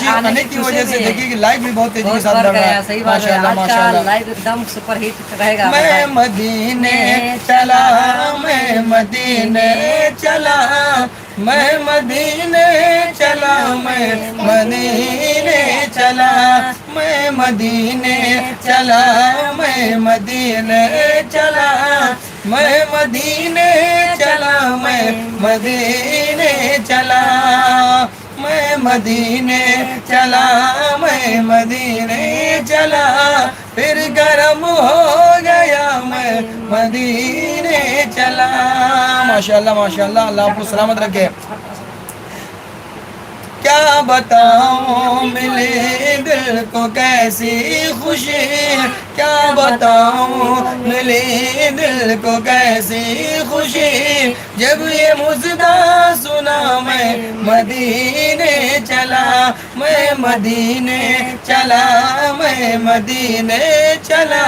आने की वजह से देखिए कि लाइव भी बहुत तेजी के साथ बढ़ बढ़ रहा गया। है। सही बात है, माशाल्लाह आज का माशाल्लाह। लाइव एकदम सुपर हिट रहेगा। मैं मदीने चला, मैं मदीने चला, मैं मदीने चला, मैं मदीने चला, मैं मदीने चला, मैं मदीने चला, मैं मदीने चला, मैं मदीने चला, मैं मदीने चला, मैं मदीने चला, फिर गरम हो गया मैं मदीने चला। माशाल्लाह माशाल्लाह, अल्लाह आपको सलामत रखे। क्या बताऊं मिले दिल को कैसी खुशी, क्या बताऊं मिले दिल को कैसी खुशी, जब ये मुजदा सुना मैं मदीने चला, मैं मदीने चला, मैं मदीने चला।